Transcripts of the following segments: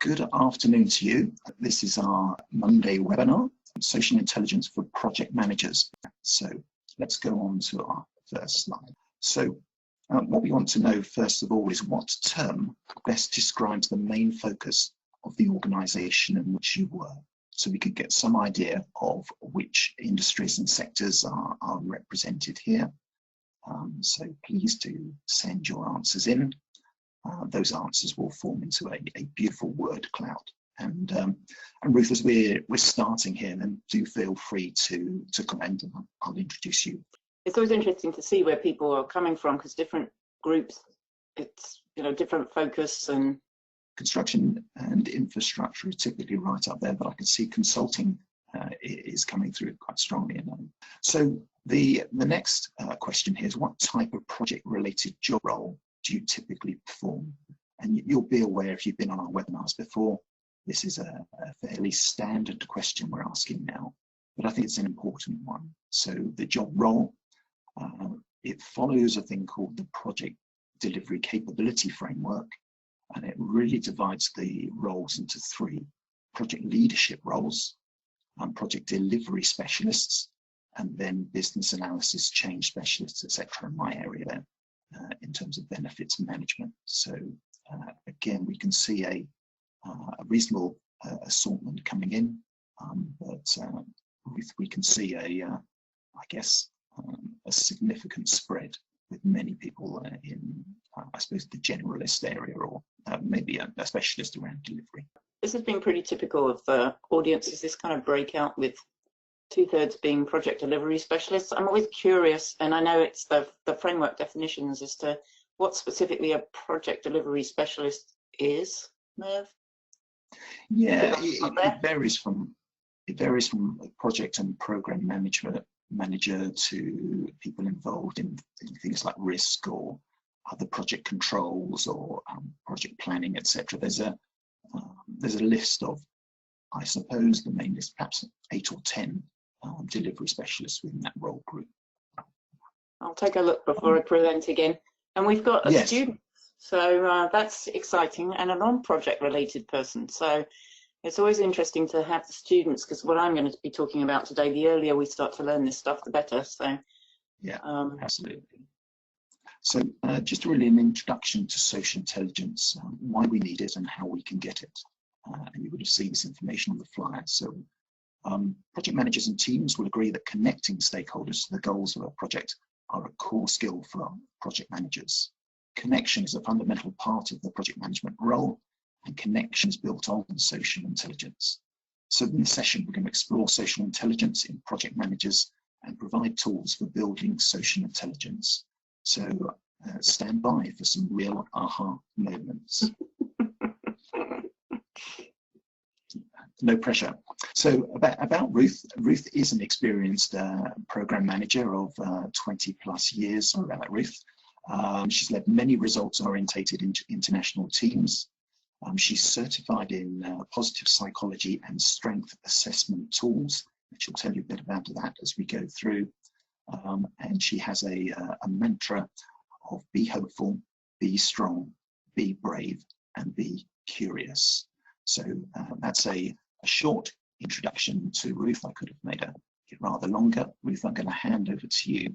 Good afternoon to you. This is our Monday webinar, Social Intelligence for Project Managers. So let's go on to our first slide. So what we want to know first of all is what term best describes the main focus of the organisation in which you work, so we could get some idea of which industries and sectors are represented here. So please do send your answers in. Those answers will form into a beautiful word cloud. And Ruth, as we're starting here, then do feel free to comment, and I'll introduce you. It's always interesting to see where people are coming from, because different groups, it's different focus. And construction and infrastructure is typically right up there, but I can see consulting is coming through quite strongly. So the next question here is, what type of project-related job role do you typically perform? And you'll be aware, if you've been on our webinars before, this is a fairly standard question we're asking now, but I think it's an important one. So the job role, it follows a thing called the Project Delivery Capability Framework, and it really divides the roles into three: project leadership roles, project delivery specialists, and then business analysis, change specialists, etc. in my area there. In terms of benefits management. So again, we can see a reasonable assortment coming in, but we can see I guess a significant spread with many people in, I suppose, the generalist area, or maybe a specialist around delivery. This has been pretty typical of the audiences, this kind of breakout, with 2/3 being project delivery specialists. I'm always curious, and I know it's the framework definitions, as to what specifically a project delivery specialist is, Merv? Yeah, it varies from project and program manager to people involved in things like risk or other project controls or project planning, etc. There's a list of, I suppose, the main list, perhaps 8 or 10 delivery specialists within that role group. I'll take a look before I present again. And we've got a student, so that's exciting, and a non-project related person. So it's always interesting to have the students, because what I'm going to be talking about today, the earlier we start to learn this stuff, the better. So yeah, absolutely. So just really an introduction to social intelligence, why we need it and how we can get it. And you would have seen this information on the flyer. So project managers and teams will agree that connecting stakeholders to the goals of a project are a core skill for project managers. Connection is a fundamental part of the project management role, and connection is built on social intelligence. So in this session, we're going to explore social intelligence in project managers and provide tools for building social intelligence. So stand by for some real aha moments. No pressure. So about Ruth. Ruth is an experienced program manager of 20 plus years. Sorry about that, Ruth. She's led many results-orientated international teams. She's certified in positive psychology and strength assessment tools, and she'll tell you a bit about that as we go through. And she has a mantra of be hopeful, be strong, be brave, and be curious. So that's a short introduction to Ruth. I could have made it rather longer. Ruth, I'm going to hand over to you.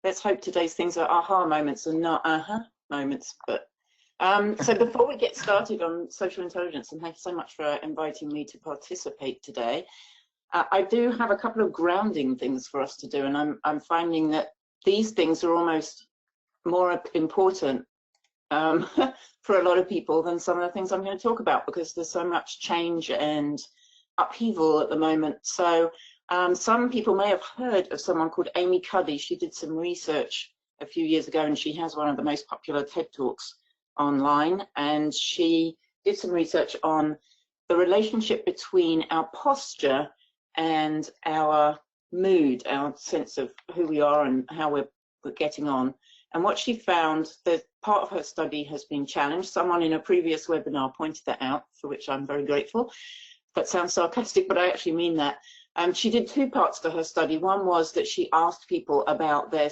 Let's hope today's things are aha moments and not aha moments. But so before we get started on social intelligence, and thank you so much for inviting me to participate today, I do have a couple of grounding things for us to do, and I'm finding that these things are almost more important for a lot of people than some of the things I'm going to talk about, because there's so much change and upheaval at the moment. So some people may have heard of someone called Amy Cuddy. She did some research a few years ago, and she has one of the most popular TED Talks online, and she did some research on the relationship between our posture and our mood, our sense of who we are and how we're getting on. And what she found, that part of her study has been challenged. Someone in a previous webinar pointed that out, for which I'm very grateful. That sounds sarcastic, but I actually mean that. She did two parts to her study. One was that she asked people about their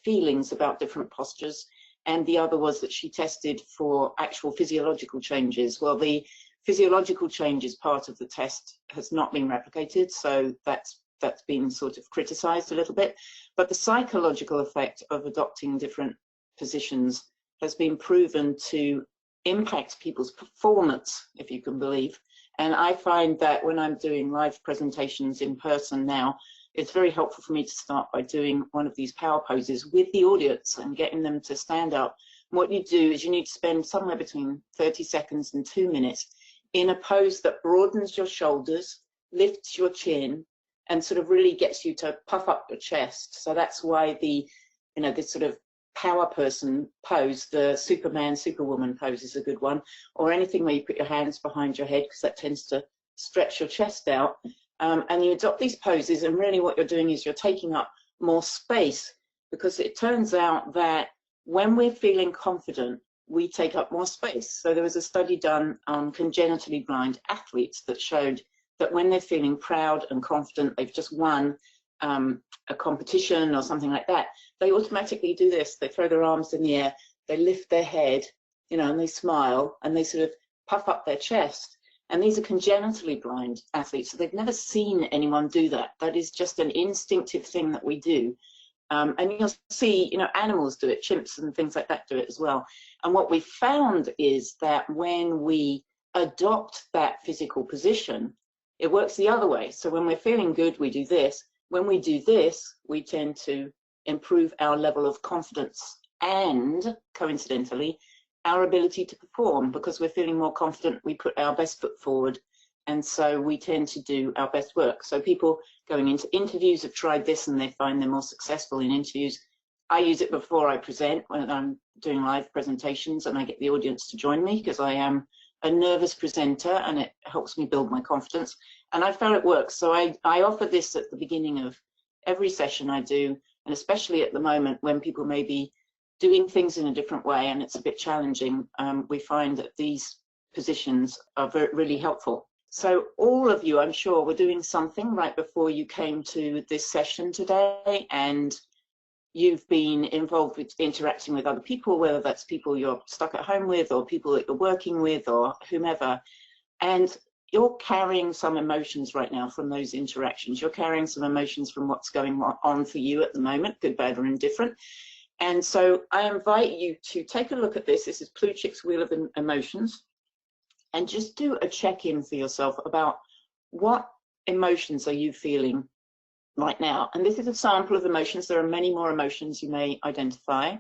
feelings about different postures, and the other was that she tested for actual physiological changes. Well, the physiological change is part of the test has not been replicated, so that's been sort of criticized a little bit. But the psychological effect of adopting different positions has been proven to impact people's performance, if you can believe. And I find that when I'm doing live presentations in person now, it's very helpful for me to start by doing one of these power poses with the audience and getting them to stand up. And what you do is you need to spend somewhere between 30 seconds and 2 minutes in a pose that broadens your shoulders, lifts your chin, and sort of really gets you to puff up your chest. So that's why the, this sort of power person pose, the Superman, Superwoman pose is a good one, or anything where you put your hands behind your head, because that tends to stretch your chest out. And you adopt these poses, and really what you're doing is you're taking up more space, because it turns out that when we're feeling confident, we take up more space. So there was a study done on congenitally blind athletes that showed that when they're feeling proud and confident, they've just won a competition or something like that, they automatically do this. They throw their arms in the air, they lift their head, and they smile, and they sort of puff up their chest. And these are congenitally blind athletes, so they've never seen anyone do that. That is just an instinctive thing that we do. And you'll see, animals do it, chimps and things like that do it as well. And what we found is that when we adopt that physical position, it works the other way. So when we're feeling good, we do this. When we do this, we tend to improve our level of confidence and, coincidentally, our ability to perform. Because we're feeling more confident, we put our best foot forward, and so we tend to do our best work. So people going into interviews have tried this and they find they're more successful in interviews. I use it before I present, when I'm doing live presentations, and I get the audience to join me, because I am a nervous presenter and it helps me build my confidence. And I found it works. So I offer this at the beginning of every session I do, and especially at the moment when people may be doing things in a different way and it's a bit challenging, we find that these positions are really helpful. So all of you, I'm sure, were doing something right before you came to this session today, and you've been involved with interacting with other people, whether that's people you're stuck at home with or people that you're working with or whomever. And you're carrying some emotions right now from those interactions. You're carrying some emotions from what's going on for you at the moment, good, bad, or indifferent. And so I invite you to take a look at this. This is Plutchik's Wheel of Emotions. And just do a check-in for yourself about what emotions are you feeling right now. And this is a sample of emotions. There are many more emotions you may identify.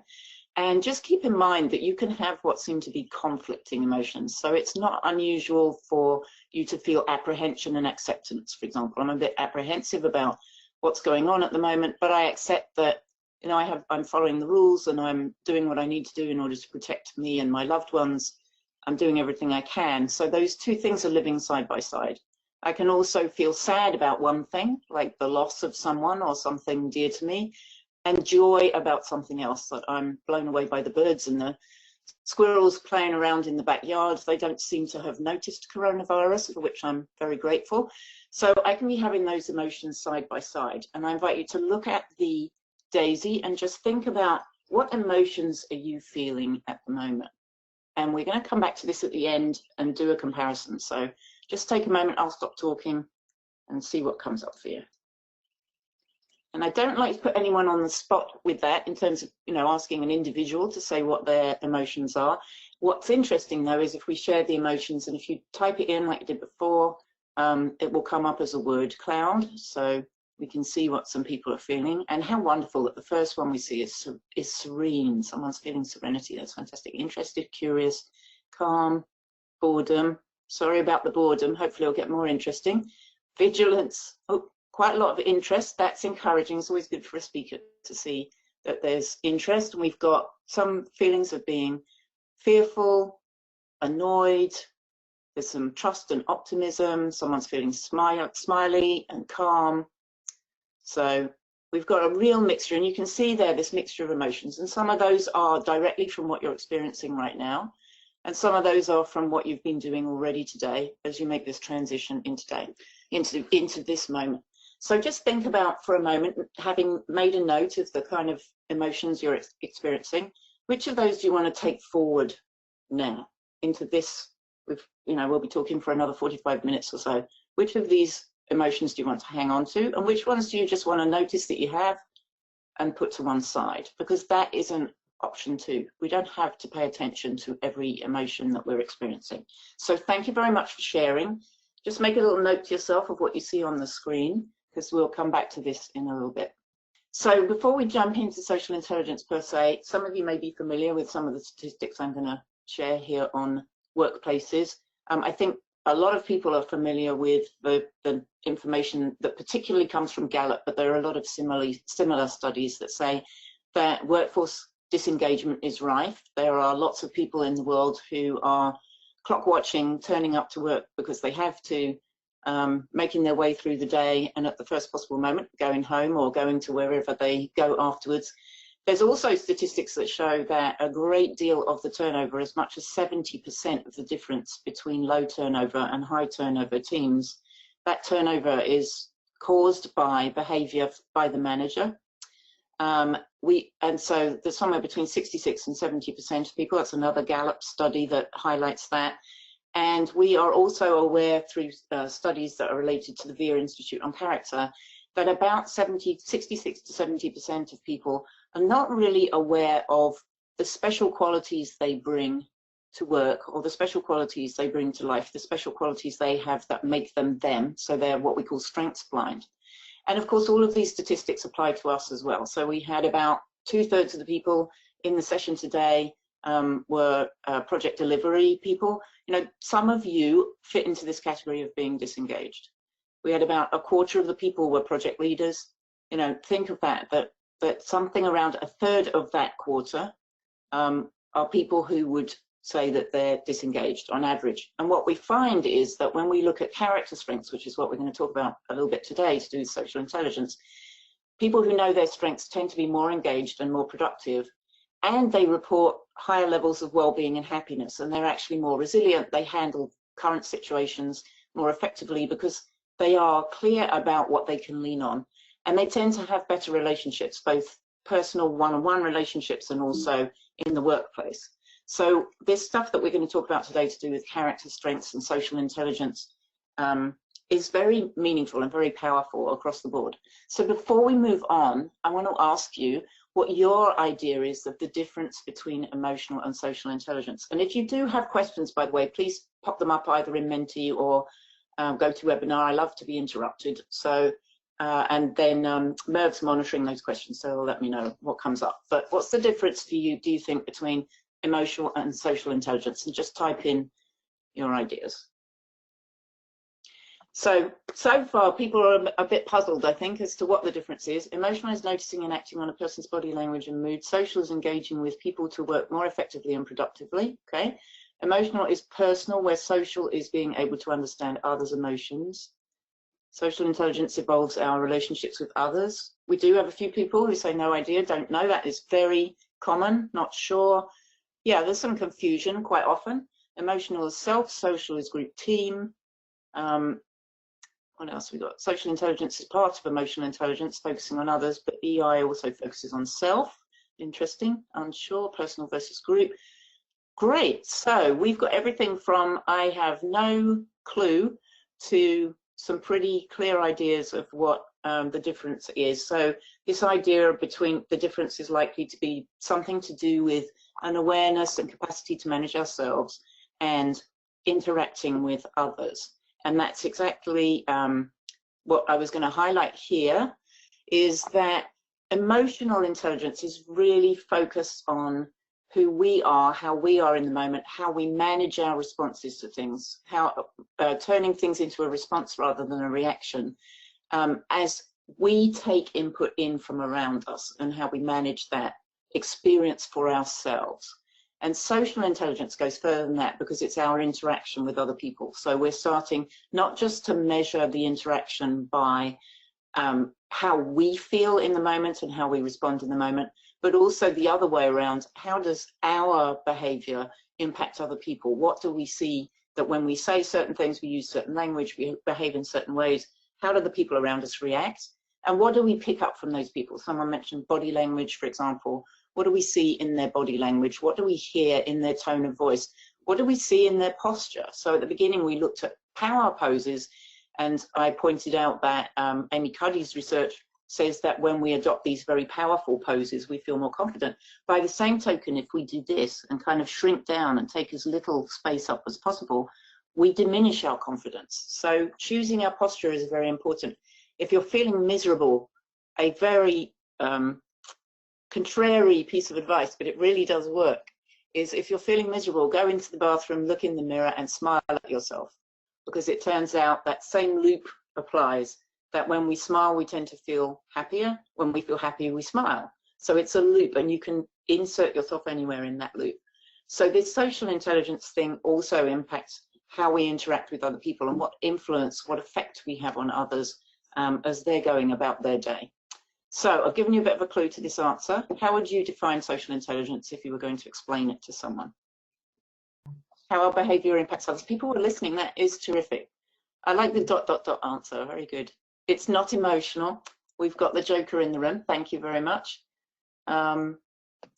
And just keep in mind that you can have what seem to be conflicting emotions. So it's not unusual for you to feel apprehension and acceptance. For example, I'm a bit apprehensive about what's going on at the moment, but I accept that, I'm following the rules and I'm doing what I need to do in order to protect me and my loved ones. I'm doing everything I can. So those two things are living side by side. I can also feel sad about one thing, like the loss of someone or something dear to me, and joy about something else, that I'm blown away by the birds and the squirrels playing around in the backyard. They don't seem to have noticed coronavirus, for which I'm very grateful. So I can be having those emotions side by side. And I invite you to look at the daisy and just think about what emotions are you feeling at the moment. And we're going to come back to this at the end and do a comparison. So just take a moment, I'll stop talking and see what comes up for you. And I don't like to put anyone on the spot with that in terms of, asking an individual to say what their emotions are. What's interesting though is if we share the emotions, and if you type it in like you did before, it will come up as a word cloud. So we can see what some people are feeling, and how wonderful that the first one we see is serene. Someone's feeling serenity. That's fantastic. Interested, curious, calm, boredom. Sorry about the boredom. Hopefully it'll get more interesting. Vigilance. Oh, quite a lot of interest. That's encouraging. It's always good for a speaker to see that there's interest. And we've got some feelings of being fearful, annoyed. There's some trust and optimism. Someone's feeling smiley and calm. So we've got a real mixture, and you can see there this mixture of emotions, and some of those are directly from what you're experiencing right now, and some of those are from what you've been doing already today as you make this transition into this moment. So just think about for a moment, having made a note of the kind of emotions you're experiencing, which of those do you want to take forward now into this we'll be talking for another 45 minutes or so. Which of these emotions do you want to hang on to, and which ones do you just want to notice that you have and put to one side? Because that is an option too. We don't have to pay attention to every emotion that we're experiencing. So thank you very much for sharing. Just make a little note to yourself of what you see on the screen, because we'll come back to this in a little bit. So before we jump into social intelligence per se, some of you may be familiar with some of the statistics I'm going to share here on workplaces. I think a lot of people are familiar with the information that particularly comes from Gallup, but there are a lot of similar studies that say that workforce disengagement is rife. There are lots of people in the world who are clock watching, turning up to work because they have to, making their way through the day, and at the first possible moment going home or going to wherever they go afterwards. There's also statistics that show that a great deal of the turnover, as much as 70% of the difference between low turnover and high turnover teams, that turnover is caused by behavior by the manager. And so there's somewhere between 66 and 70% of people. That's another Gallup study that highlights that. And we are also aware through studies that are related to the VIA Institute on Character that about 66 to 70% of people are not really aware of the special qualities they bring to work, or the special qualities they bring to life, the special qualities they have that make them them. So they're what we call strengths blind. And of course, all of these statistics apply to us as well. So we had about 2/3 of the people in the session today were project delivery people. Some of you fit into this category of being disengaged. We had about 1/4 of the people were project leaders. Think of that something around 1/3 of that quarter are people who would say that they're disengaged on average. And what we find is that when we look at character strengths, which is what we're going to talk about a little bit today to do with social intelligence, people who know their strengths tend to be more engaged and more productive, and they report higher levels of well-being and happiness, and they're actually more resilient. They handle current situations more effectively because they are clear about what they can lean on, and they tend to have better relationships, both personal one-on-one relationships and also in the workplace. So this stuff that we're going to talk about today to do with character strengths and social intelligence is very meaningful and very powerful across the board. So before we move on, I want to ask you what your idea is of the difference between emotional and social intelligence. And if you do have questions, by the way, please pop them up either in Menti or GoToWebinar. I love to be interrupted. So, and then Merv's monitoring those questions, so he'll let me know what comes up. But what's the difference for you, do you think, between emotional and social intelligence? And just type in your ideas. So far, people are a bit puzzled, I think, as to what the difference is. Emotional is noticing and acting on a person's body language and mood. Social is engaging with people to work more effectively and productively, okay? Emotional is personal, where social is being able to understand others' emotions. Social intelligence involves our relationships with others. We do have a few people who say no idea, don't know. That is very common, not sure. Yeah, there's some confusion quite often. Emotional is self, social is group team. What else we got? Social intelligence is part of emotional intelligence, focusing on others, but EI also focuses on self. Interesting, unsure, personal versus group. Great, so we've got everything from I have no clue to some pretty clear ideas of what the difference is. So this idea between the difference is likely to be something to do with an awareness and capacity to manage ourselves and interacting with others. And that's exactly what I was going to highlight here, is that emotional intelligence is really focused on who we are, how we are in the moment, how we manage our responses to things, how turning things into a response rather than a reaction, as we take input in from around us and how we manage that experience for ourselves. And social intelligence goes further than that because it's our interaction with other people. So we're starting not just to measure the interaction by how we feel in the moment and how we respond in the moment, but also the other way around. How does our behavior impact other people? What do we see that when we say certain things, we use certain language, we behave in certain ways, how do the people around us react? And what do we pick up from those people? Someone mentioned body language, for example. What do we see in their body language? What do we hear in their tone of voice? what do we see in their posture? So at the beginning, we looked at power poses, and I pointed out that Amy Cuddy's research says that when we adopt these very powerful poses, we feel more confident. By the same token, if we do this and kind of shrink down and take as little space up as possible, we diminish our confidence. So choosing our posture is very important. If you're feeling miserable, a very contrary piece of advice, but it really does work, is if you're feeling miserable, go into the bathroom, look in the mirror and smile at yourself. Because it turns out that same loop applies, that when we smile, we tend to feel happier. When we feel happy, we smile. So it's a loop, and you can insert yourself anywhere in that loop. So this social intelligence thing also impacts how we interact with other people and what influence, what effect we have on others as they're going about their day. So I've given you a bit of a clue to this answer. How would you define social intelligence if you were going to explain it to someone? How our behavior impacts others. People were listening. That is terrific. I like the ... answer. Very good. It's not emotional. We've got the joker in the room. Thank you very much.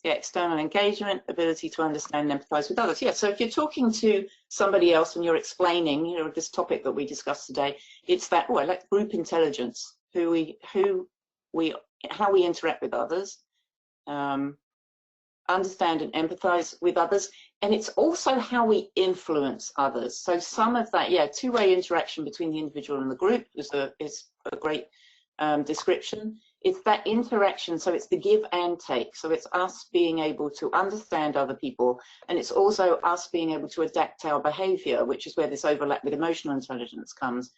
Yeah, external engagement, ability to understand and empathize with others. Yeah, so if you're talking to somebody else and you're explaining, you know, this topic that we discussed today, it's that, oh, I like group intelligence, how we interact with others, understand and empathize with others, and it's also how we influence others. So some of that, yeah, two-way interaction between the individual and the group is a great description. It's that interaction, so it's the give and take. So it's us being able to understand other people, and it's also us being able to adapt our behavior, which is where this overlap with emotional intelligence comes.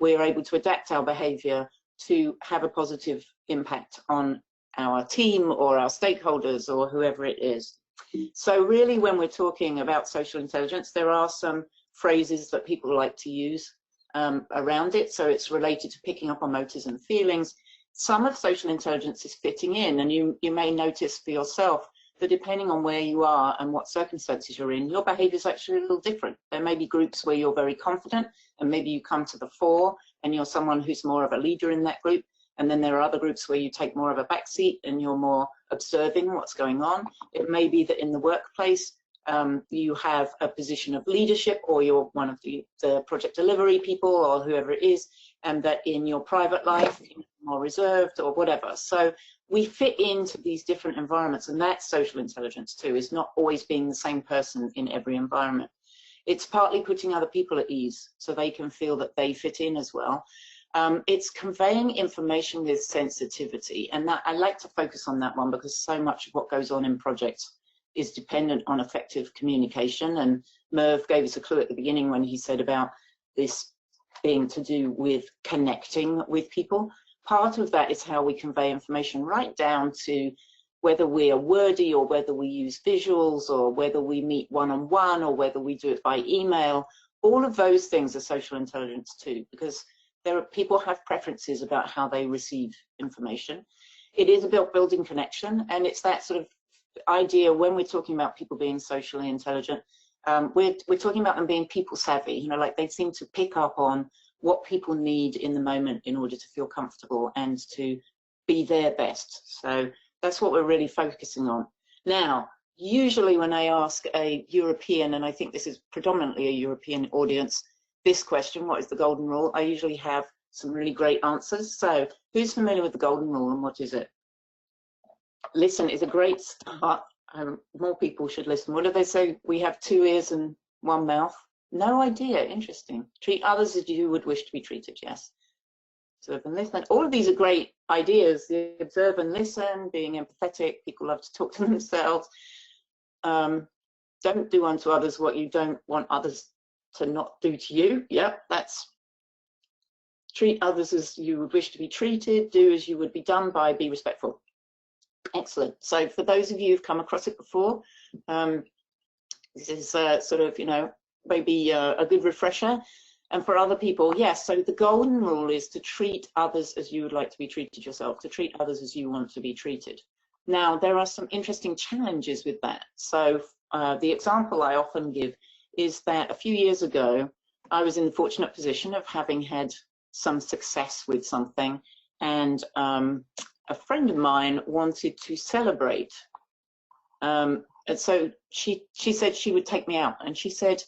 We're able to adapt our behavior to have a positive impact on our team or our stakeholders or whoever it is. So really, when we're talking about social intelligence, there are some phrases that people like to use around it. So it's related to picking up on motives and feelings. Some of social intelligence is fitting in, and you may notice for yourself that depending on where you are and what circumstances you're in, your behavior is actually a little different. There may be groups where you're very confident and maybe you come to the fore and you're someone who's more of a leader in that group. And then there are other groups where you take more of a backseat and you're more observing what's going on. It may be that in the workplace, you have a position of leadership, or you're one of the project delivery people or whoever it is, and that in your private life, you're more reserved or whatever. So we fit into these different environments, and that's social intelligence too, is not always being the same person in every environment. It's partly putting other people at ease so they can feel that they fit in as well. It's conveying information with sensitivity, and that I like to focus on that one because so much of what goes on in projects is dependent on effective communication. And Merv gave us a clue at the beginning when he said about this being to do with connecting with people. Part of that is how we convey information, right down to whether we are wordy or whether we use visuals or whether we meet one-on-one or whether we do it by email. All of those things are social intelligence too, because people have preferences about how they receive information. It is about building connection, and it's that sort of idea when we're talking about people being socially intelligent, we're talking about them being people savvy, you know, like they seem to pick up on what people need in the moment in order to feel comfortable and to be their best. So that's what we're really focusing on. Now, usually when I ask a European, and I think this is predominantly a European audience, this question, what is the golden rule? I usually have some really great answers. So who's familiar with the golden rule and what is it? Listen is a great start. More people should listen. What do they say? We have 2 ears and 1 mouth. No idea. Interesting. Treat others as you would wish to be treated. Yes. Observe and listen. All of these are great ideas. The observe and listen, being empathetic. People love to talk to themselves. Don't do unto others what you don't want others to not do to you. Yep, that's treat others as you would wish to be treated. Do as you would be done by. Be respectful. Excellent. So for those of you who've come across it before, this is sort of, you know, maybe a good refresher. And for other people, yes, so the golden rule is to treat others as you would like to be treated yourself, to treat others as you want to be treated. Now, there are some interesting challenges with that. So the example I often give is that a few years ago, I was in the fortunate position of having had some success with something, and a friend of mine wanted to celebrate And so she said she would take me out, and she said,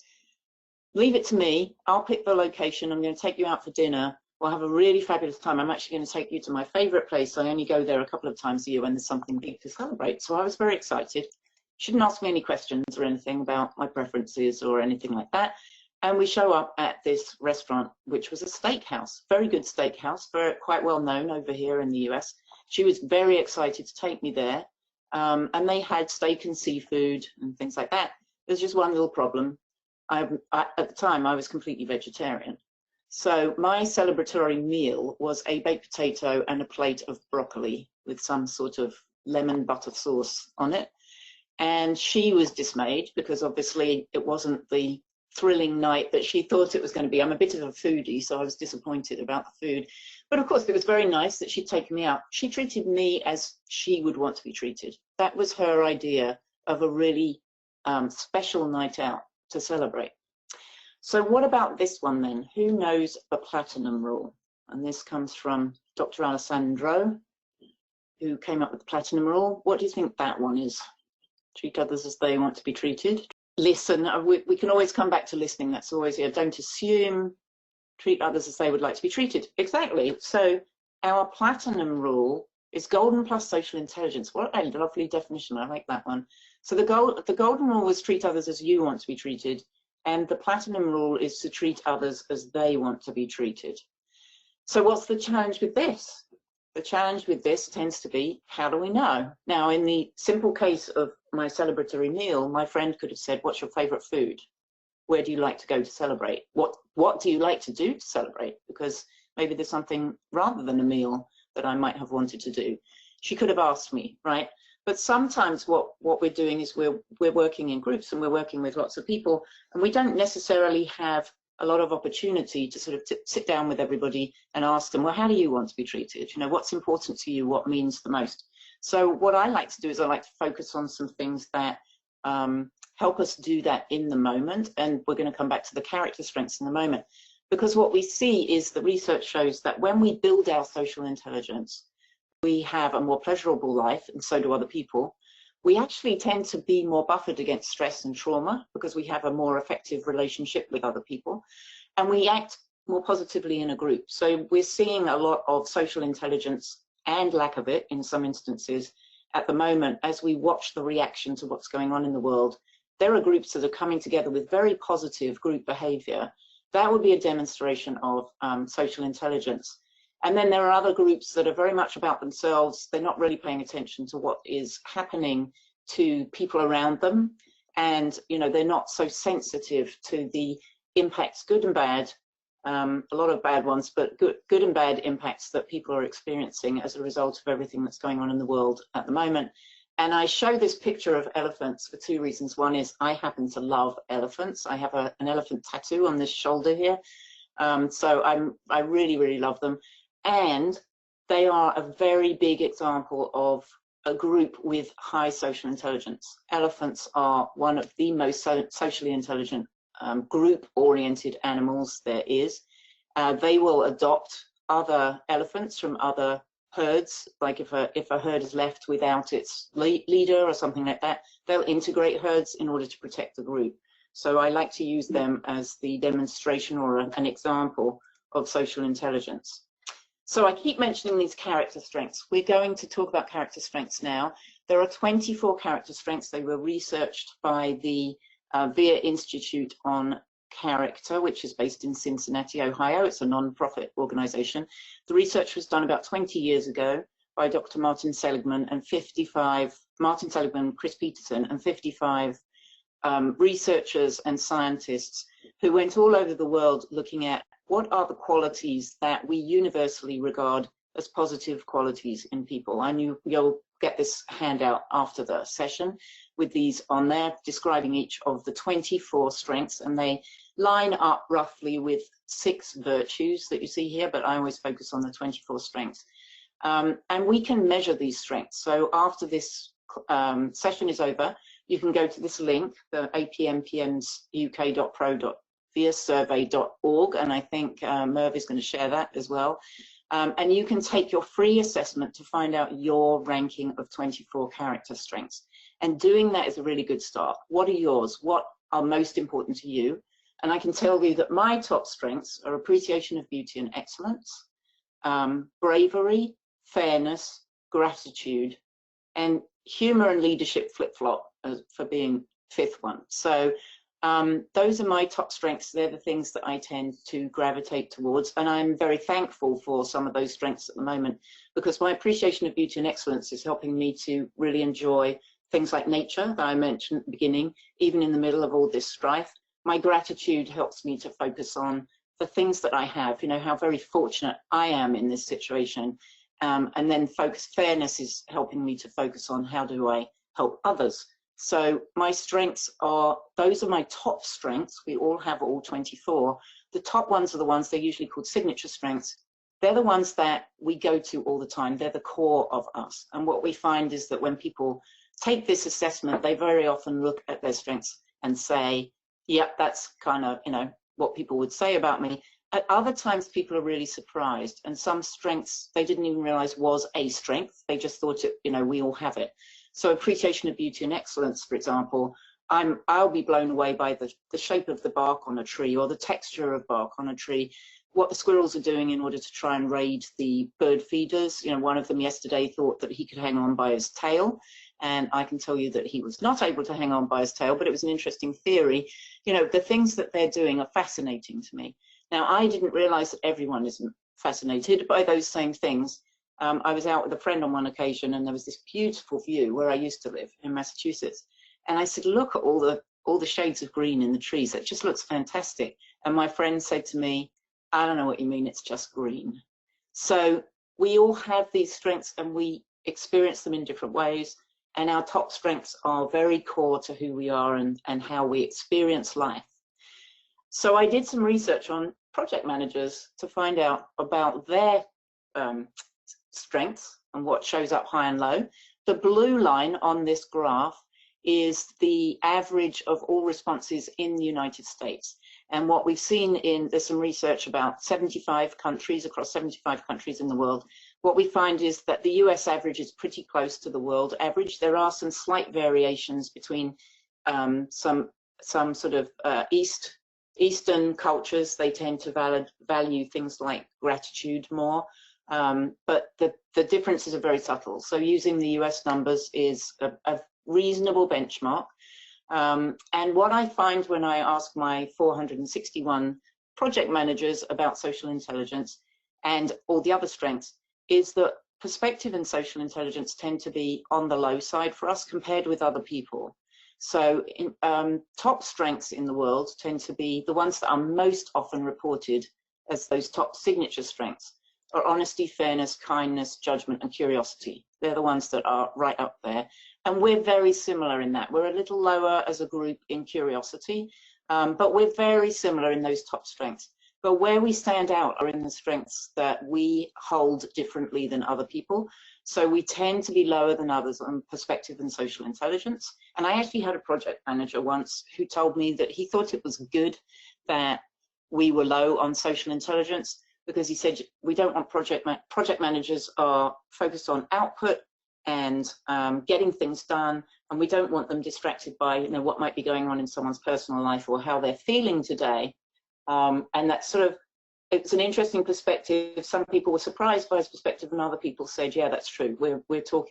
leave it to me, I'll pick the location, I'm going to take you out for dinner, we'll have a really fabulous time, I'm actually going to take you to my favorite place, I only go there a couple of times a year when there's something big to celebrate. So I was very excited. She didn't ask me any questions or anything about my preferences or anything like that. And we show up at this restaurant, which was a steakhouse, very good steakhouse, very quite well known over here in the US. She was very excited to take me there. And they had steak and seafood and things like that. There's just one little problem. At the time, I was completely vegetarian. So my celebratory meal was a baked potato and a plate of broccoli with some sort of lemon butter sauce on it. And she was dismayed because obviously it wasn't the thrilling night that she thought it was going to be. I'm a bit of a foodie, so I was disappointed about the food. But of course, it was very nice that she'd taken me out. She treated me as she would want to be treated. That was her idea of a really special night out to celebrate. So what about this one then? Who knows the platinum rule? And this comes from Dr. Alessandro, who came up with the platinum rule. What do you think that one is? Treat others as they want to be treated. Listen, we can always come back to listening. That's always here. Don't assume. Treat others as they would like to be treated. Exactly. So our platinum rule is golden plus social intelligence. What a lovely definition. I like that one. So the golden rule is treat others as you want to be treated. And the platinum rule is to treat others as they want to be treated. So what's the challenge with this? The challenge with this tends to be, how do we know? Now, in the simple case of my celebratory meal, my friend could have said, what's your favorite food? Where do you like to go to celebrate? What do you like to do to celebrate? Because maybe there's something rather than a meal that I might have wanted to do. She could have asked me, right? But sometimes what we're doing is we're working in groups and we're working with lots of people, and we don't necessarily have a lot of opportunity to sort of sit down with everybody and ask them, well, how do you want to be treated? You know, what's important to you? What means the most? So what I like to do is I like to focus on some things that help us do that in the moment. And we're going to come back to the character strengths in a moment. Because what we see is the research shows that when we build our social intelligence, we have a more pleasurable life, and so do other people. We actually tend to be more buffered against stress and trauma because we have a more effective relationship with other people, and we act more positively in a group. So we're seeing a lot of social intelligence and lack of it in some instances at the moment as we watch the reaction to what's going on in the world. There are groups that are coming together with very positive group behavior. That would be a demonstration of social intelligence. And then there are other groups that are very much about themselves. They're not really paying attention to what is happening to people around them. And, you know, they're not so sensitive to the impacts, good and bad, a lot of bad ones, but good and bad impacts that people are experiencing as a result of everything that's going on in the world at the moment. And I show this picture of elephants for two reasons. One is I happen to love elephants. I have an elephant tattoo on this shoulder here. So I really, really love them. And they are a very big example of a group with high social intelligence. Elephants are one of the most socially intelligent group-oriented animals there is. They will adopt other elephants from other herds, like if a herd is left without its leader or something like that, they'll integrate herds in order to protect the group. So I like to use them as the demonstration or an example of social intelligence. So I keep mentioning these character strengths. We're going to talk about character strengths now. There are 24 character strengths. They were researched by the VIA Institute on Character, which is based in Cincinnati, Ohio. It's a non-profit organization. The research was done about 20 years ago by Dr. Martin Seligman and Martin Seligman, Chris Peterson, and 55 researchers and scientists who went all over the world looking at what are the qualities that we universally regard as positive qualities in people. And you'll get this handout after the session with these on there, describing each of the 24 strengths, and they line up roughly with 6 virtues that you see here, but I always focus on the 24 strengths. And we can measure these strengths. So after this session is over, you can go to this link, the apmpmsuk.pro.viasurvey.org, and I think Merv is going to share that as well. And you can take your free assessment to find out your ranking of 24 character strengths. And doing that is a really good start. What are yours? What are most important to you? And I can tell you that my top strengths are appreciation of beauty and excellence, bravery, fairness, gratitude, and humor and leadership flip-flop for being fifth one. So those are my top strengths. They're the things that I tend to gravitate towards, and I'm very thankful for some of those strengths at the moment, because my appreciation of beauty and excellence is helping me to really enjoy things like nature that I mentioned at the beginning, even in the middle of all this strife. My gratitude helps me to focus on the things that I have, you know, how very fortunate I am in this situation. And then fairness is helping me to focus on how do I help others. So my strengths are, those are my top strengths. We all have all 24. The top ones are the ones, they're usually called signature strengths. They're the ones that we go to all the time. They're the core of us. And what we find is that when people take this assessment, they very often look at their strengths and say, yep, that's kind of, you know, what people would say about me. At other times, people are really surprised, and some strengths they didn't even realize was a strength. They just thought it, you know, we all have it. So appreciation of beauty and excellence, for example, I'll be blown away by the shape of the bark on a tree, or the texture of bark on a tree, what the squirrels are doing in order to try and raid the bird feeders. You know, one of them yesterday thought that he could hang on by his tail, and I can tell you that he was not able to hang on by his tail, but it was an interesting theory. You know, the things that they're doing are fascinating to me. Now, I didn't realize that everyone isn't fascinated by those same things. I was out with a friend on one occasion, and there was this beautiful view where I used to live in Massachusetts. And I said, look at all the shades of green in the trees. It just looks fantastic. And my friend said to me, I don't know what you mean, it's just green. So we all have these strengths, and we experience them in different ways. And our top strengths are very core to who we are and how we experience life. So I did some research on project managers to find out about their strengths and what shows up high and low. The blue line on this graph is the average of all responses in the United States. And what we've seen there's some research about 75 countries, across 75 countries in the world. What we find is that the US average is pretty close to the world average. There are some slight variations between some sort of Eastern cultures. They tend to value things like gratitude more, but the differences are very subtle. So using the US numbers is a reasonable benchmark. And what I find when I ask my 461 project managers about social intelligence and all the other strengths is that perspective and social intelligence tend to be on the low side for us compared with other people. So top strengths in the world tend to be the ones that are most often reported as those top signature strengths are honesty, fairness, kindness, judgment, and curiosity. They're the ones that are right up there. And we're very similar in that. We're a little lower as a group in curiosity, but we're very similar in those top strengths. But where we stand out are in the strengths that we hold differently than other people. So we tend to be lower than others on perspective and social intelligence. And I actually had a project manager once who told me that he thought it was good that we were low on social intelligence, because he said we don't want project managers are focused on output and getting things done, and we don't want them distracted by, you know, what might be going on in someone's personal life or how they're feeling today. And that's sort of, it's an interesting perspective. Some people were surprised by his perspective, and other people said, yeah, that's true.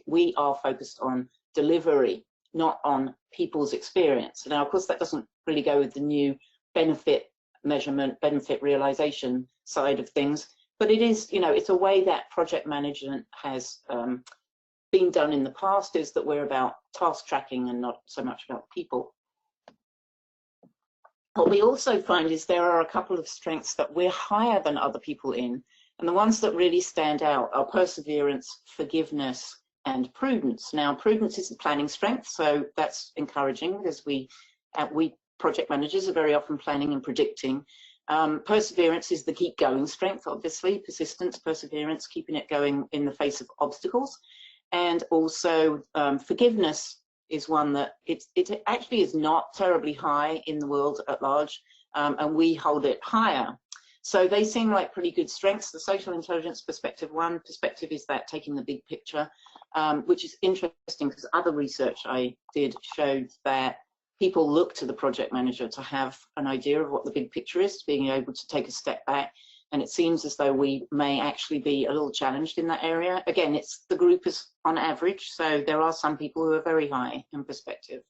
We are focused on delivery, not on people's experience. Now, of course, that doesn't really go with the new benefit measurement, benefit realization side of things, but it is, you know, it's a way that project management has been done in the past, is that we're about task tracking and not so much about people. What we also find is there are a couple of strengths that we're higher than other people in, and the ones that really stand out are perseverance, forgiveness, and prudence. Now, prudence is a planning strength, so that's encouraging, because we project managers are very often planning and predicting. Perseverance is the keep going strength, obviously, persistence, perseverance, keeping it going in the face of obstacles. And also forgiveness is one that it actually is not terribly high in the world at large, and we hold it higher. So they seem like pretty good strengths. The social intelligence perspective, one perspective is that taking the big picture. which is interesting because other research I did showed that people look to the project manager to have an idea of what the big picture is, being able to take a step back. And it seems as though we may actually be a little challenged in that area. Again, it's the group is on average, so there are some people who are very high in perspective.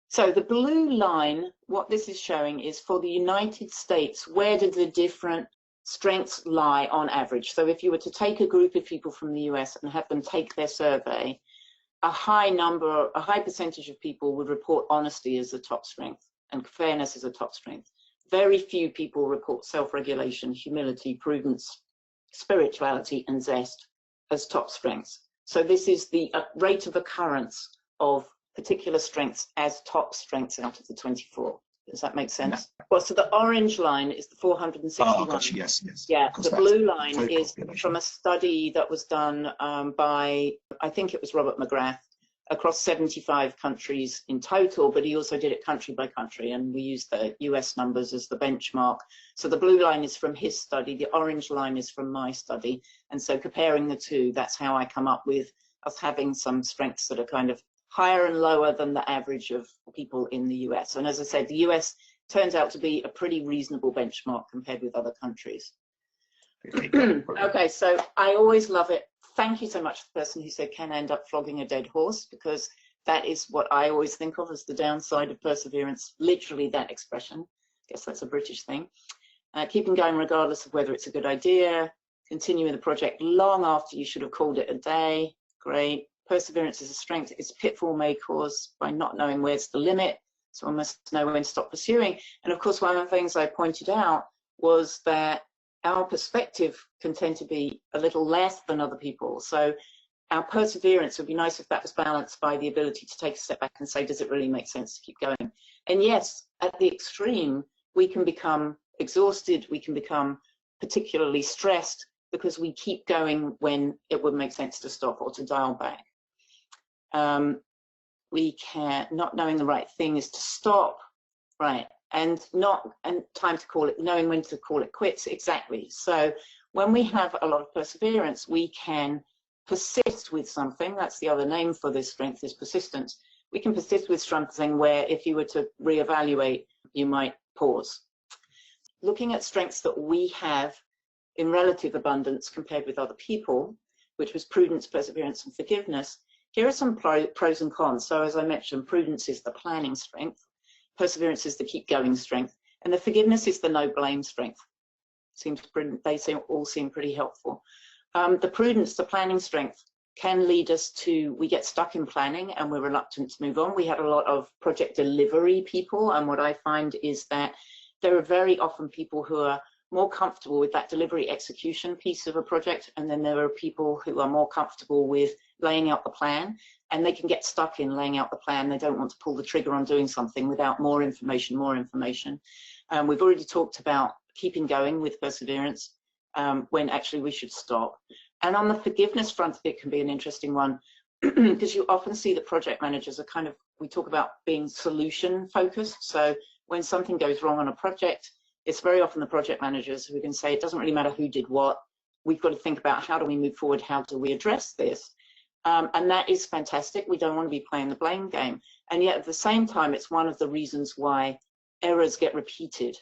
So the blue line, what this is showing is for the United States, where do the different strengths lie on average? So if you were to take a group of people from the US and have them take their survey, a high percentage of people would report honesty as a top strength and fairness as a top strength. Very few people report self-regulation, humility, prudence, spirituality, and zest as top strengths. So this is the rate of occurrence of particular strengths as top strengths out of the 24. Does that make sense? Yeah. Well, so the orange line is the 461. Oh, gotcha. Yes, yes. Yeah, the blue line is from a study that was done by, I think it was Robert McGrath, across 75 countries in total, but he also did it country by country, and we used the US numbers as the benchmark. So the blue line is from his study, the orange line is from my study, and so comparing the two, that's how I come up with us having some strengths that are kind of higher and lower than the average of people in the US. And as I said, the US turns out to be a pretty reasonable benchmark compared with other countries. Okay, so I always love it. Thank you so much to the person who said can end up flogging a dead horse, because that is what I always think of as the downside of perseverance, literally that expression. I guess that's a British thing. Keeping going regardless of whether it's a good idea, continuing the project long after you should have called it a day, great. Perseverance is a strength, its pitfall may cause by not knowing where's the limit, so one must know when to stop pursuing. And of course, one of the things I pointed out was that our perspective can tend to be a little less than other people. So our perseverance would be nice if that was balanced by the ability to take a step back and say, does it really make sense to keep going? And yes, at the extreme, we can become exhausted, we can become particularly stressed because we keep going when it would make sense to stop or to dial back. We can, not knowing the right thing is to stop, right? And time to call it, knowing when to call it quits, exactly. So when we have a lot of perseverance, we can persist with something. That's the other name for this strength, is persistence. We can persist with something where if you were to reevaluate, you might pause. Looking at strengths that we have in relative abundance compared with other people, which was prudence, perseverance, and forgiveness, here are some pros and cons. So as I mentioned, prudence is the planning strength. Perseverance is the keep going strength, and the forgiveness is the no blame strength. All seem pretty helpful. The prudence, the planning strength, can lead us to, we get stuck in planning and we're reluctant to move on. We had a lot of project delivery people, and what I find is that there are very often people who are more comfortable with that delivery execution piece of a project, and then there are people who are more comfortable with laying out the plan, and they can get stuck in laying out the plan. They don't want to pull the trigger on doing something without more information, we've already talked about keeping going with perseverance when actually we should stop. And on the forgiveness front, it can be an interesting one because you often see that project managers are kind of, we talk about being solution focused. So when something goes wrong on a project, it's very often the project managers who can say, it doesn't really matter who did what. We've got to think about how do we move forward? How do we address this? And that is fantastic. We don't want to be playing the blame game. And yet at the same time, it's one of the reasons why errors get repeated,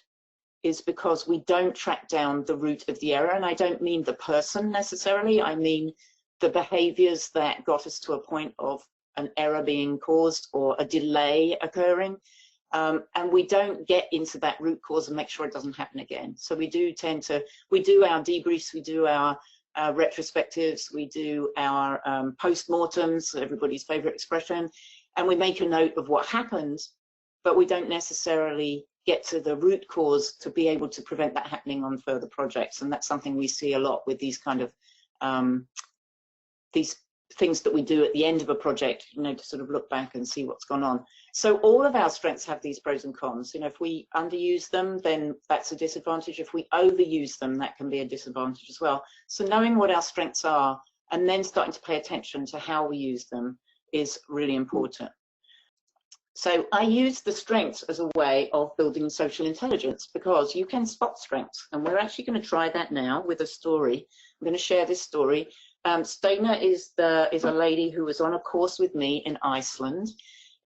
is because we don't track down the root of the error. And I don't mean the person necessarily. I mean the behaviors that got us to a point of an error being caused or a delay occurring. And we don't get into that root cause and make sure it doesn't happen again. So we do tend to, we do our debriefs, we do our retrospectives, we do our post-mortems, everybody's favorite expression, and we make a note of what happened, but we don't necessarily get to the root cause to be able to prevent that happening on further projects. And that's something we see a lot with these kind of these things that we do at the end of a project, you know, to sort of look back and see what's gone on. So all of our strengths have these pros and cons. You know, if we underuse them, then that's a disadvantage. If we overuse them, that can be a disadvantage as well. So knowing what our strengths are and then starting to pay attention to how we use them is really important. So I use the strengths as a way of building social intelligence, because you can spot strengths, and we're actually going to try that now with a story. I'm going to share this story. Stena is a lady who was on a course with me in Iceland.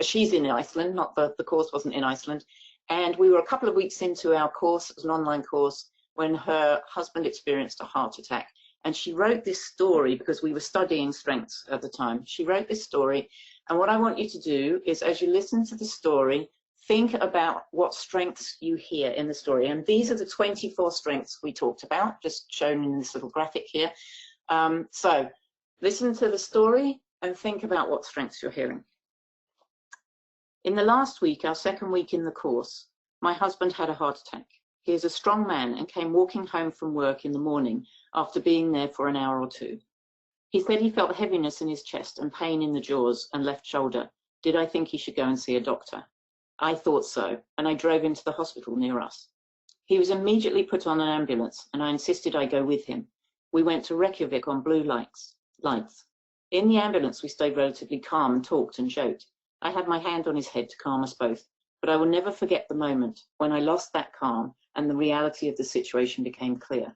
She's in Iceland, not the course wasn't in Iceland. And we were a couple of weeks into our course, it was an online course, when her husband experienced a heart attack. And she wrote this story because we were studying strengths at the time. She wrote this story. And what I want you to do is, as you listen to the story, think about what strengths you hear in the story. And these are the 24 strengths we talked about, just shown in this little graphic here. So listen to the story and think about what strengths you're hearing. In the last week, our second week in the course, my husband had a heart attack. He is a strong man and came walking home from work in the morning after being there for an hour or two. He said he felt heaviness in his chest and pain in the jaws and left shoulder. Did I think he should go and see a doctor? I thought so, and I drove him to the hospital near us. He was immediately put on an ambulance, and I insisted I go with him. We went to Reykjavik on blue lights. In the ambulance, we stayed relatively calm and talked and joked. I had my hand on his head to calm us both, but I will never forget the moment when I lost that calm and the reality of the situation became clear.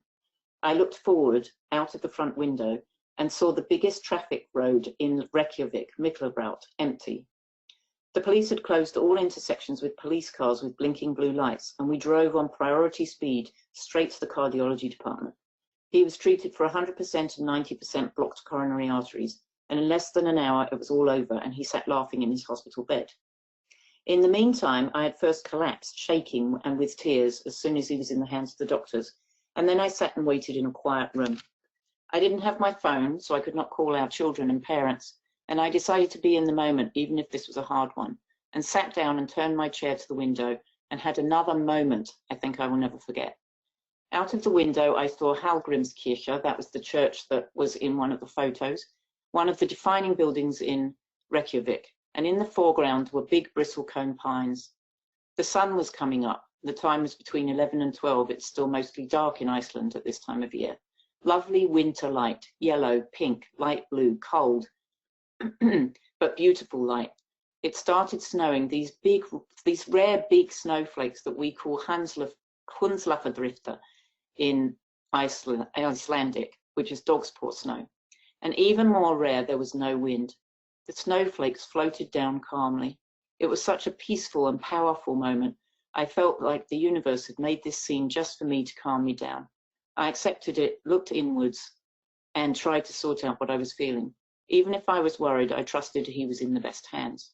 I looked forward out of the front window and saw the biggest traffic road in Reykjavik, Mikkelbraut, empty. The police had closed all intersections with police cars with blinking blue lights, and we drove on priority speed straight to the cardiology department. He was treated for 100% and 90% blocked coronary arteries, and in less than an hour it was all over and he sat laughing in his hospital bed. In the meantime, I had first collapsed, shaking and with tears as soon as he was in the hands of the doctors, and then I sat and waited in a quiet room. I didn't have my phone, so I could not call our children and parents, and I decided to be in the moment, even if this was a hard one, and sat down and turned my chair to the window and had another moment I think I will never forget. Out of the window, I saw Hallgrímskirkja, that was the church that was in one of the photos, one of the defining buildings in Reykjavik, and in the foreground were big bristlecone pines. The sun was coming up. The time was between 11 and 12. It's still mostly dark in Iceland at this time of year. Lovely winter light, yellow, pink, light blue, cold, but beautiful light. It started snowing, these rare big snowflakes that we call Hundslafadrifta in Icelandic, which is dog's paw snow. And even more rare, there was no wind. The snowflakes floated down calmly. It was such a peaceful and powerful moment. I felt like the universe had made this scene just for me to calm me down. I accepted it, looked inwards, and tried to sort out what I was feeling. Even if I was worried, I trusted he was in the best hands.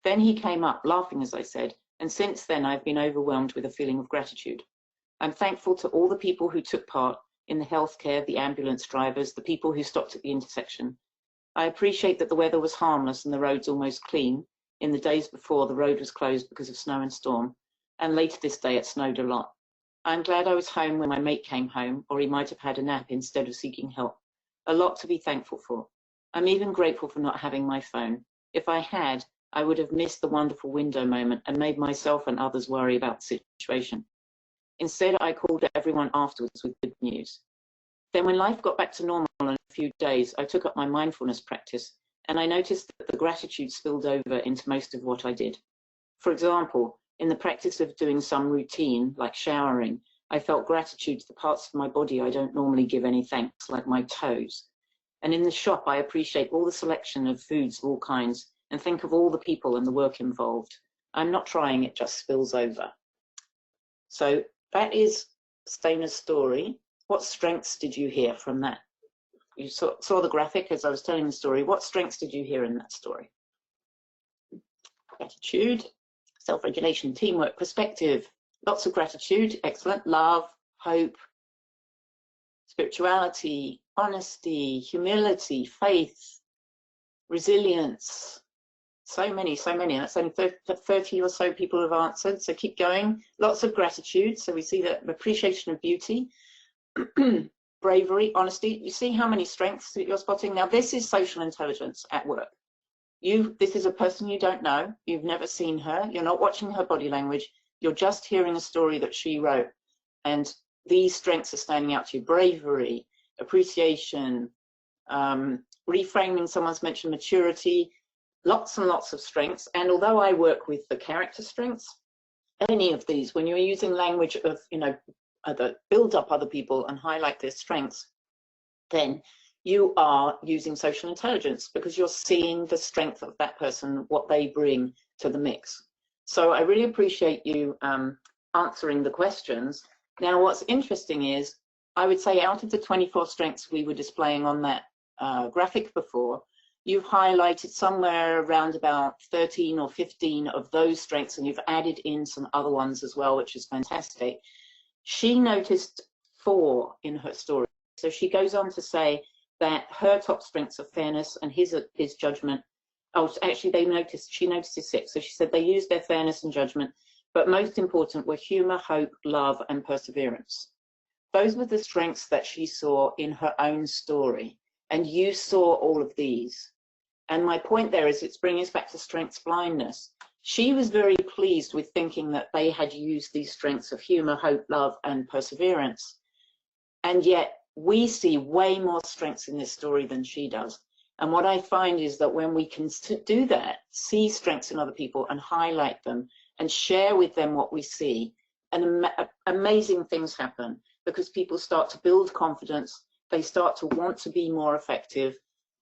Then he came up, laughing as I said, and since then I've been overwhelmed with a feeling of gratitude. I'm thankful to all the people who took part in the healthcare, the ambulance drivers, the people who stopped at the intersection. I appreciate that the weather was harmless and the roads almost clean. In the days before, the road was closed because of snow and storm, and later this day it snowed a lot. I'm glad I was home when my mate came home, or he might have had a nap instead of seeking help. A lot to be thankful for. I'm even grateful for not having my phone. If I had, I would have missed the wonderful window moment and made myself and others worry about the situation. Instead, I called everyone afterwards with good news. Then when life got back to normal in a few days, I took up my mindfulness practice, and I noticed that the gratitude spilled over into most of what I did. For example, in the practice of doing some routine, like showering, I felt gratitude to the parts of my body I don't normally give any thanks, like my toes. And in the shop, I appreciate all the selection of foods of all kinds and think of all the people and the work involved. I'm not trying, it just spills over. So that is Stena's story. What strengths did you hear from that? You saw the graphic as I was telling the story. What strengths did you hear in that story? Gratitude, self-regulation, teamwork, perspective, lots of gratitude, excellent, love, hope, spirituality, honesty, humility, faith, resilience. So many. That's only 30 or so people have answered, so keep going. Lots of gratitude, so we see that appreciation of beauty, bravery, honesty. You see how many strengths that you're spotting? Now, this is social intelligence at work. This is a person you don't know. You've never seen her. You're not watching her body language. You're just hearing a story that she wrote. And these strengths are standing out to you. Bravery, appreciation, reframing, someone's mentioned maturity, lots and lots of strengths. And although I work with the character strengths, any of these, when you're using language of, build up other people and highlight their strengths, then you are using social intelligence because you're seeing the strength of that person, what they bring to the mix. So I really appreciate you answering the questions. Now, what's interesting is, I would say out of the 24 strengths we were displaying on that graphic before, you've highlighted somewhere around about 13 or 15 of those strengths, and you've added in some other ones as well, which is fantastic. She noticed 4 in her story. So she goes on to say that her top strengths are fairness and his judgment. Oh, actually, she notices 6. So she said they used their fairness and judgment, but most important were humor, hope, love, and perseverance. Those were the strengths that she saw in her own story, and you saw all of these. And my point there is, it's bringing us back to strengths blindness. She was very pleased with thinking that they had used these strengths of humor, hope, love, and perseverance. And yet we see way more strengths in this story than she does. And what I find is that when we can do that, see strengths in other people and highlight them and share with them what we see, and amazing things happen, because people start to build confidence, they start to want to be more effective,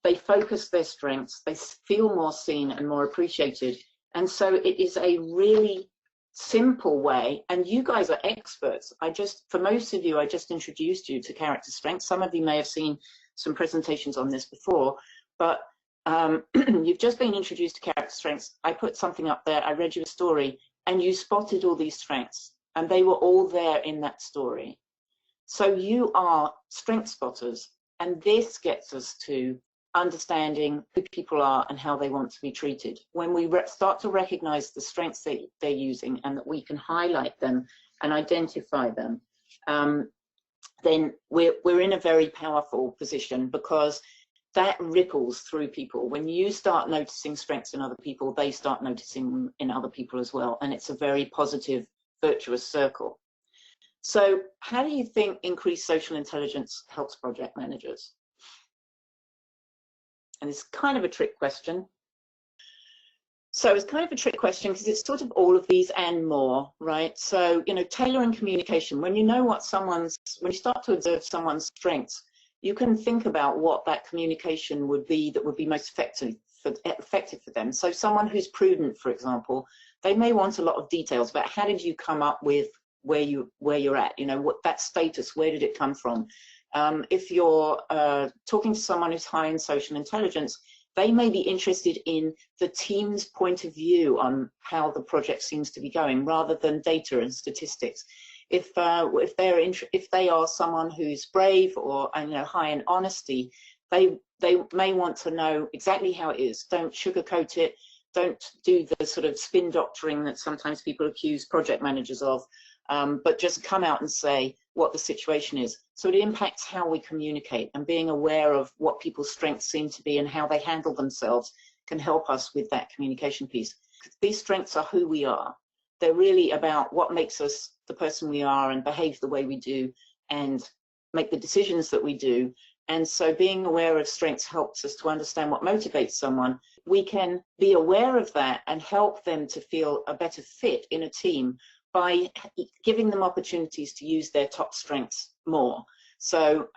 they focus their strengths, they feel more seen and more appreciated. And so it is a really simple way, and you guys are experts. For most of you, I just introduced you to character strengths. Some of you may have seen some presentations on this before, but you've just been introduced to character strengths. I put something up there, I read you a story, and you spotted all these strengths, and they were all there in that story. So you are strength spotters, and this gets us to understanding who people are and how they want to be treated. When we start to recognize the strengths that they're using and that we can highlight them and identify them, then we're in a very powerful position, because that ripples through people. When you start noticing strengths in other people, they start noticing them in other people as well. And it's a very positive, virtuous circle. So how do you think increased social intelligence helps project managers? And it's kind of a trick question. So it's kind of a trick question because it's sort of all of these and more, right? So, you know, tailoring communication. When you know what when you start to observe someone's strengths, you can think about what that communication would be that would be most effective for them. So someone who's prudent, for example, they may want a lot of details about how did you come up with where you're at, you know, what that status, where did it come from? If you're talking to someone who's high in social intelligence, they may be interested in the team's point of view on how the project seems to be going, rather than data and statistics. If they are someone who's brave or high in honesty, they may want to know exactly how it is. Don't sugarcoat it. Don't do the sort of spin doctoring that sometimes people accuse project managers of, but just come out and say what the situation is. So it impacts how we communicate, and being aware of what people's strengths seem to be and how they handle themselves can help us with that communication piece. These strengths are who we are. They're really about what makes us the person we are and behave the way we do and make the decisions that we do. And so being aware of strengths helps us to understand what motivates someone. We can be aware of that and help them to feel a better fit in a team by giving them opportunities to use their top strengths more. So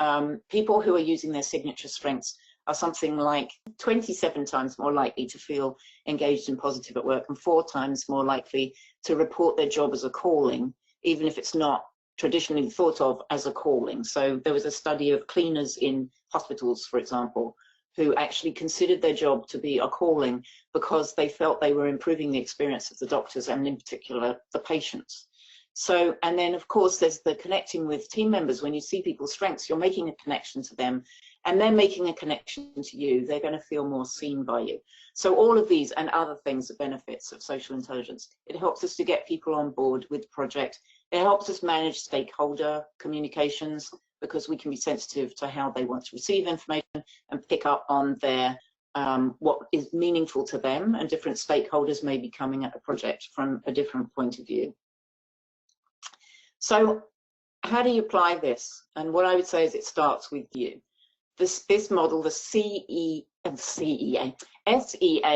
people who are using their signature strengths are something like 27 times more likely to feel engaged and positive at work, and 4 times more likely to report their job as a calling, even if it's not traditionally thought of as a calling. So there was a study of cleaners in hospitals, for example, who actually considered their job to be a calling because they felt they were improving the experience of the doctors and in particular the patients. So, and then of course there's the connecting with team members. When you see people's strengths, you're making a connection to them and they're making a connection to you. They're going to feel more seen by you. So all of these and other things are benefits of social intelligence. It helps us to get people on board with the project. It helps us manage stakeholder communications, because we can be sensitive to how they want to receive information and pick up on their what is meaningful to them, and different stakeholders may be coming at a project from a different point of view. So how do you apply this? And what I would say is it starts with you. This model, the SEA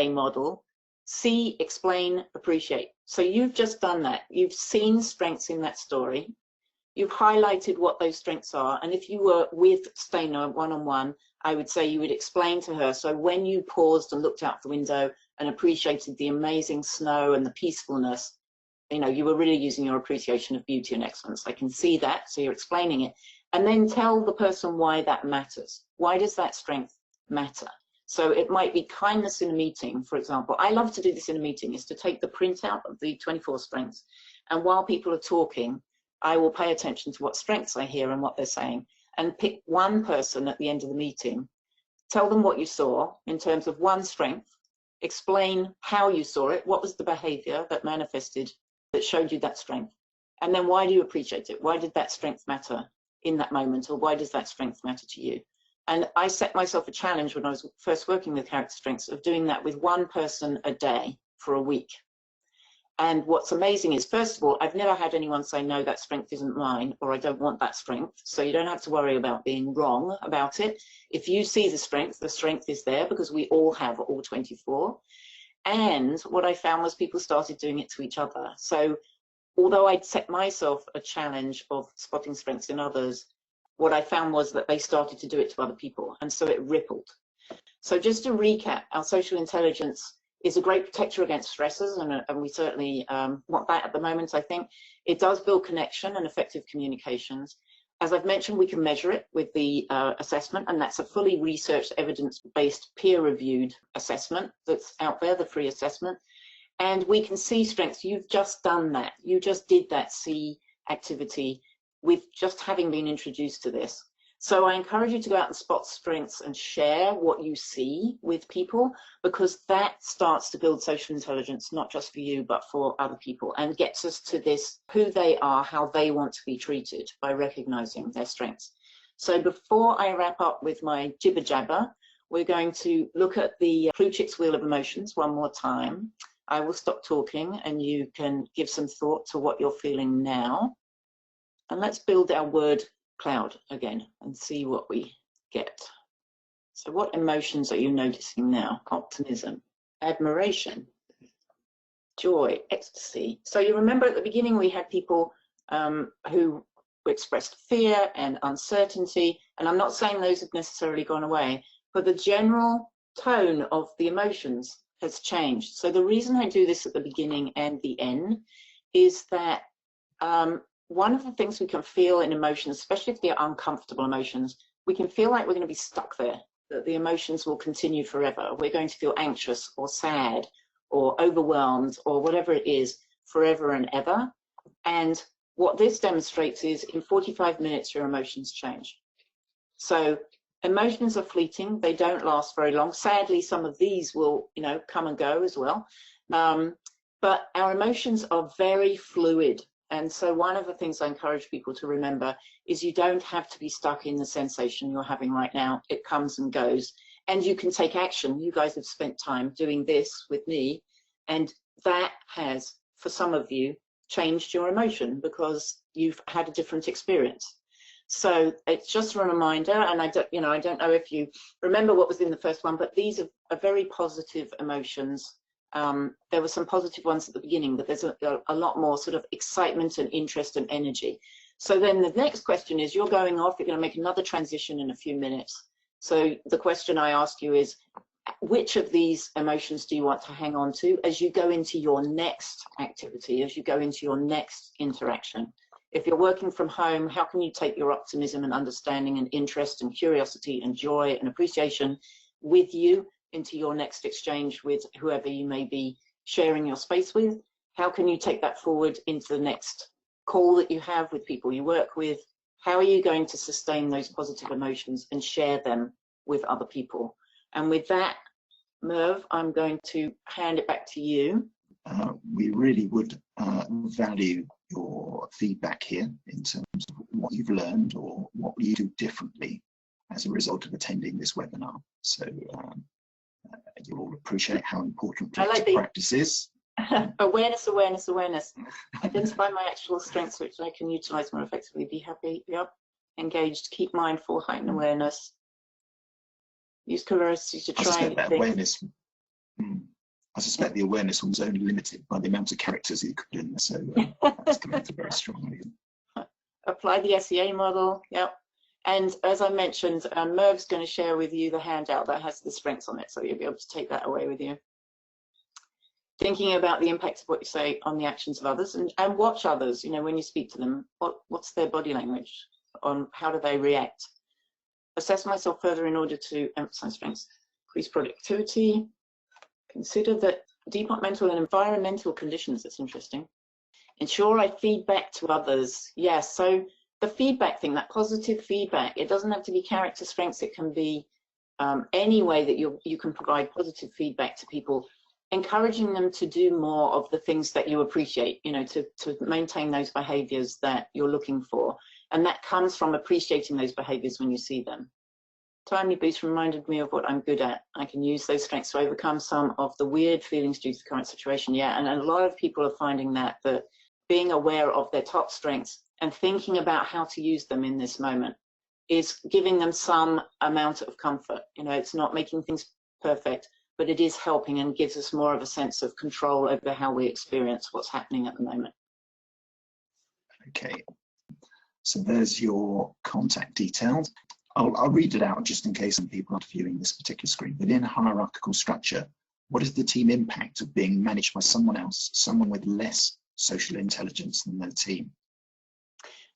model, see, explain, appreciate. So you've just done that. You've seen strengths in that story. you've highlighted what those strengths are. And if you were with Stana one-on-one, I would say you would explain to her, so when you paused and looked out the window and appreciated the amazing snow and the peacefulness, you know, you were really using your appreciation of beauty and excellence. I can see that, so you're explaining it. And then tell the person why that matters. Why does that strength matter? So it might be kindness in a meeting, for example. I love to do this in a meeting, is to take the printout of the 24 strengths, and while people are talking, I will pay attention to what strengths I hear and what they're saying, and pick one person at the end of the meeting, tell them what you saw in terms of one strength, explain how you saw it, what was the behavior that manifested, that showed you that strength, and then why do you appreciate it? Why did that strength matter in that moment, or why does that strength matter to you? And I set myself a challenge when I was first working with character strengths of doing that with one person a day for a week. And what's amazing is, first of all, I've never had anyone say, no, that strength isn't mine, or I don't want that strength. So you don't have to worry about being wrong about it. If you see the strength is there, because we all have all 24. And what I found was people started doing it to each other. So although I'd set myself a challenge of spotting strengths in others, what I found was that they started to do it to other people, and so it rippled. So just to recap, our social intelligence is a great protector against stressors, and we certainly want that at the moment, I think. It does build connection and effective communications. As I've mentioned, we can measure it with the assessment, and that's a fully researched, evidence-based, peer-reviewed assessment that's out there, the free assessment. And we can see strengths. You've just done that. You just did that C activity with just having been introduced to this. So I encourage you to go out and spot strengths and share what you see with people, because that starts to build social intelligence, not just for you, but for other people, and gets us to this, who they are, how they want to be treated, by recognizing their strengths. So before I wrap up with my jibber jabber, we're going to look at the Plutchik's Wheel of Emotions one more time. I will stop talking and you can give some thought to what you're feeling now. And let's build our word cloud again and see what we get. So what emotions are you noticing now? Optimism, admiration, joy, ecstasy. So you remember at the beginning we had people who expressed fear and uncertainty, and I'm not saying those have necessarily gone away, but the general tone of the emotions has changed. So the reason I do this at the beginning and the end is that one of the things we can feel in emotions, especially if they're uncomfortable emotions, we can feel like we're going to be stuck there, that the emotions will continue forever. We're going to feel anxious or sad or overwhelmed or whatever it is forever and ever. And what this demonstrates is in 45 minutes, your emotions change. So emotions are fleeting. They don't last very long. Sadly, some of these will, you know, come and go as well. But our emotions are very fluid. And so one of the things I encourage people to remember is you don't have to be stuck in the sensation you're having right now. It comes and goes, and you can take action. You guys have spent time doing this with me, and that has, for some of you, changed your emotion because you've had a different experience. So it's just a reminder, and I don't know if you remember what was in the first one, but these are very positive emotions. There were some positive ones at the beginning, but there's a lot more sort of excitement and interest and energy. So then the next question is, you're going off, you're going to make another transition in a few minutes. So the question I ask you is, which of these emotions do you want to hang on to as you go into your next activity, as you go into your next interaction? If you're working from home, how can you take your optimism and understanding and interest and curiosity and joy and appreciation with you into your next exchange with whoever you may be sharing your space with? How can you take that forward into the next call that you have with people you work with? How are you going to sustain those positive emotions and share them with other people? And with that, Merv, I'm going to hand it back to you. We really would value your feedback here in terms of what you've learned or what you do differently as a result of attending this webinar. So you'll all appreciate how important practice is. Awareness, awareness, awareness. Identify my actual strengths, which I can utilize more effectively. Be happy, yep. Engaged, keep mindful, heighten awareness. Use curiosity to try awareness. I suspect the awareness was only limited by the amount of characters you could do in there, so that's coming through very strongly. Apply the SEA model. Yep. And as I mentioned, Merv's going to share with you the handout that has the strengths on it, so you'll be able to take that away with you. Thinking about the impact of what you say on the actions of others, and watch others, you know, when you speak to them, what's their body language, on how do they react. Assess myself further in order to emphasize strengths. Increase productivity. Consider the departmental and environmental conditions. That's interesting. Ensure I feed back to others. Yes, so the feedback thing, that positive feedback, it doesn't have to be character strengths. It can be any way that you can provide positive feedback to people, encouraging them to do more of the things that you appreciate, you know, to maintain those behaviors that you're looking for. And that comes from appreciating those behaviors when you see them. Timely boost reminded me of what I'm good at. I can use those strengths to overcome some of the weird feelings due to the current situation. Yeah, and a lot of people are finding that being aware of their top strengths and thinking about how to use them in this moment is giving them some amount of comfort. You know, it's not making things perfect, but it is helping and gives us more of a sense of control over how we experience what's happening at the moment. Okay, so there's your contact details. I'll read it out just in case some people aren't viewing this particular screen. Within a hierarchical structure, what is the team impact of being managed by someone else, someone with less social intelligence than the team?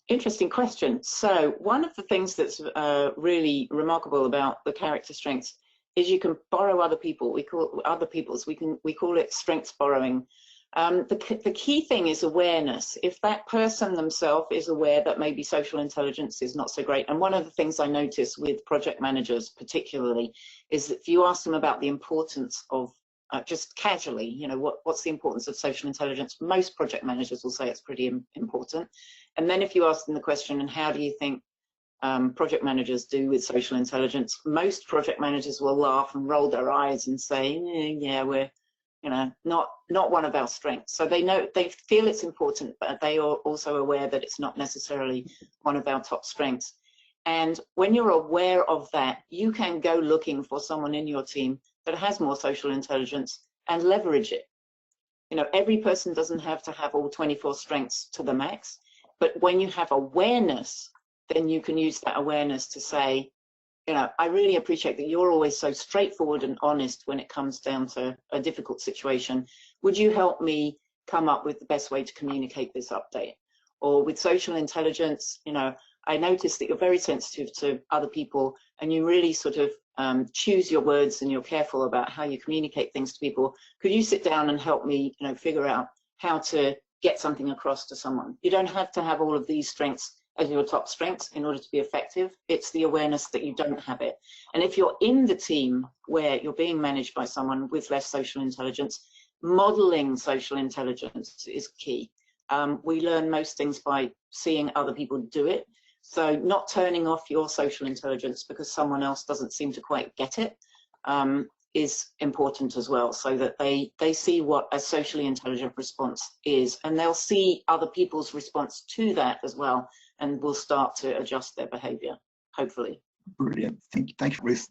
Interesting question. So one of the things that's really remarkable about the character strengths is you can borrow other people. We call other people's. We call it strengths borrowing. The key thing is awareness. If that person themselves is aware that maybe social intelligence is not so great, and one of the things I notice with project managers particularly is that if you ask them about the importance of just casually, you know, what's the importance of social intelligence, most project managers will say it's pretty important. And then if you ask them the question, and how do you think project managers do with social intelligence, most project managers will laugh and roll their eyes and say, yeah, we're, you know, not one of our strengths. So they know, they feel it's important, but they are also aware that it's not necessarily one of our top strengths. And when you're aware of that, you can go looking for someone in your team that has more social intelligence and leverage it. You know, every person doesn't have to have all 24 strengths to the max, but when you have awareness, then you can use that awareness to say, you know, I really appreciate that you're always so straightforward and honest when it comes down to a difficult situation. Would you help me come up with the best way to communicate this update? Or with social intelligence, you know, I noticed that you're very sensitive to other people and you really sort of choose your words and you're careful about how you communicate things to people. Could you sit down and help me, you know, figure out how to get something across to someone? You don't have to have all of these strengths as your top strengths in order to be effective. It's the awareness that you don't have it. And if you're in the team where you're being managed by someone with less social intelligence, modeling social intelligence is key. We learn most things by seeing other people do it. So not turning off your social intelligence because someone else doesn't seem to quite get it is important as well, so that they see what a socially intelligent response is, and they'll see other people's response to that as well, and will start to adjust their behavior, hopefully. Brilliant. Thank you, Ruth.